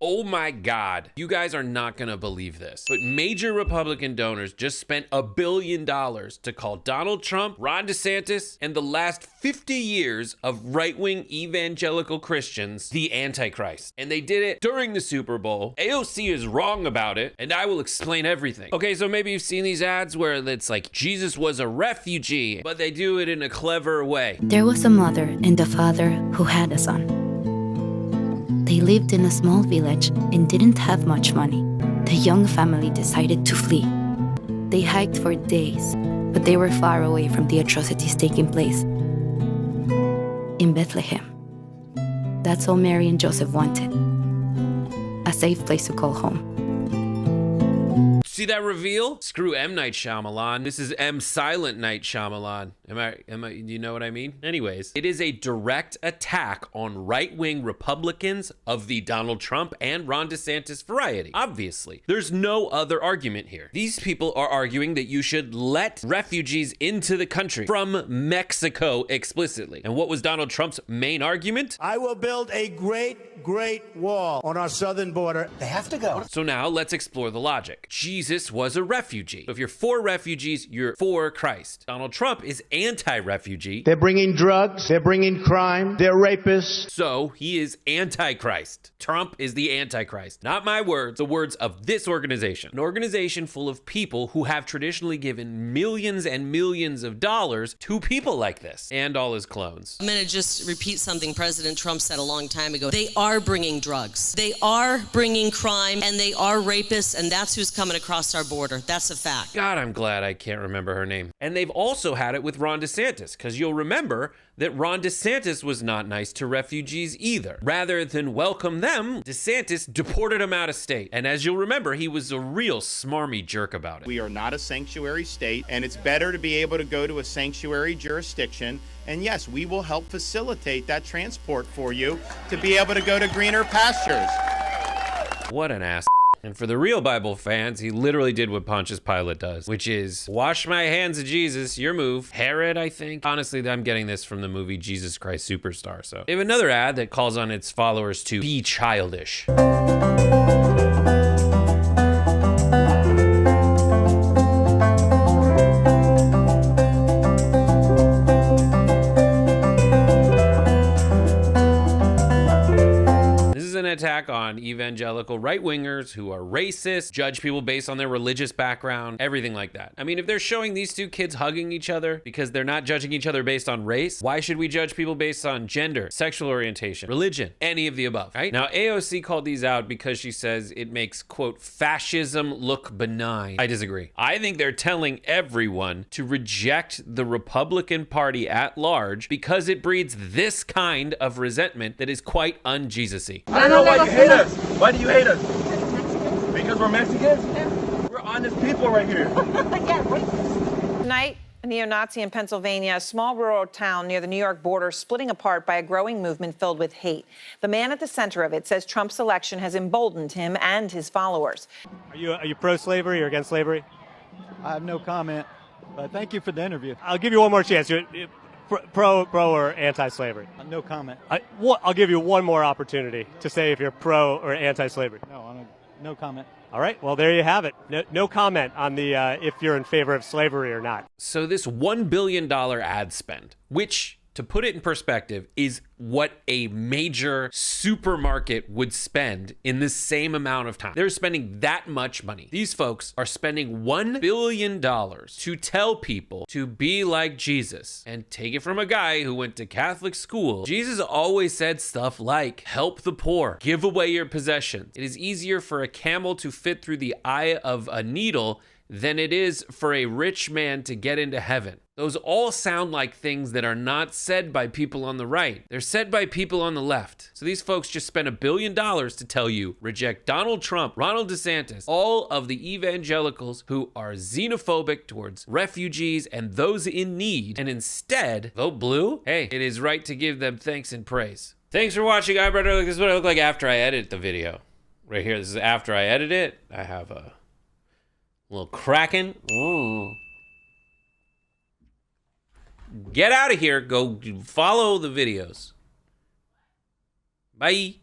Oh my God, you guys are not gonna believe this, but major Republican donors just spent $1 billion to call Donald Trump, Ron DeSantis, and the last 50 years of right-wing evangelical Christians the Antichrist. And they did it during the Super Bowl. AOC is wrong about it, and I will explain everything. Okay, so maybe you've seen these ads where it's like Jesus was a refugee, but they do it in a clever way. There was a mother and a father who had a son. They lived in a small village and didn't have much money. The young family decided to flee. They hiked for days, but they were far away from the atrocities taking place. In Bethlehem. That's all Mary and Joseph wanted. A safe place to call home. See that reveal? Screw M. Night Shyamalan. This is M. Silent Night Shyamalan. Am I, you know what I mean? Anyways, it is a direct attack on right-wing Republicans of the Donald Trump and Ron DeSantis variety. Obviously, there's no other argument here. These people are arguing that you should let refugees into the country from Mexico explicitly. And what was Donald Trump's main argument? I will build a great wall on our southern border. They have to go. So now let's explore the logic. Jesus was a refugee. So if you're for refugees, you're for Christ. Donald Trump is anti-refugee. They're bringing drugs. They're bringing crime. They're rapists. So he is anti-Christ. Trump is the antichrist. Not my words, the words of this organization. An organization full of people who have traditionally given millions and millions of dollars to people like this and all his clones. I'm going to just repeat something President Trump said a long time ago. They are bringing drugs. They are bringing crime, and they are rapists, and that's who's coming across our border. That's a fact. God, I'm glad I can't remember her name. And they've also had it with Ron DeSantis, because you'll remember that Ron DeSantis was not nice to refugees either. Rather than welcome them, DeSantis deported them out of state. And as you'll remember, he was a real smarmy jerk about it. We are not a sanctuary state, and it's better to be able to go to a sanctuary jurisdiction. And yes, we will help facilitate that transport for you to be able to go to greener pastures. What an ass. And for the real Bible fans, he literally did what Pontius Pilate does, which is wash my hands of Jesus, your move. Herod, I think. Honestly, I'm getting this from the movie Jesus Christ Superstar. So they have another ad that calls on its followers to be childish. Attack on evangelical right-wingers who are racist, judge people based on their religious background, everything like that. I mean, if they're showing these two kids hugging each other because they're not judging each other based on race, why should we judge people based on gender, sexual orientation, religion, any of the above, right? Now, AOC called these out because she says it makes, quote, fascism look benign. I disagree. I think they're telling everyone to reject the Republican Party at large because it breeds this kind of resentment that is quite un-Jesus-y. I don't know why you hate us. Why do you hate us? Because we're Mexicans? We're honest people right here. Tonight, a neo-Nazi in Pennsylvania, a small rural town near the New York border, splitting apart by a growing movement filled with hate. The man at the center of it says Trump's election has emboldened him and his followers. Are you pro-slavery or against slavery? I have no comment, but thank you for the interview. I'll give you one more chance. Pro or anti-slavery? No comment. I'll give you one more opportunity to say if you're pro or anti-slavery. No comment. All right, well, there you have it. No comment on the if you're in favor of slavery or not. So this $1 billion ad spend, which, to put it in perspective, is what a major supermarket would spend in the same amount of time. They're spending that much money. These folks are spending $1 billion to tell people to be like Jesus. And take it from a guy who went to Catholic school. Jesus always said stuff like, help the poor, give away your possessions. It is easier for a camel to fit through the eye of a needle than it is for a rich man to get into heaven. Those all sound like things that are not said by people on the right. They're said by people on the left. So these folks just spent $1 billion to tell you, reject Donald Trump, Ronald DeSantis, all of the evangelicals who are xenophobic towards refugees and those in need, and instead vote blue. Hey, it is right to give them thanks and praise. Thanks for watching. This is what I look like after I edit the video. Right here, this is after I edit it. I have a little Kraken. Ooh. Get out of here. Go follow the videos. Bye.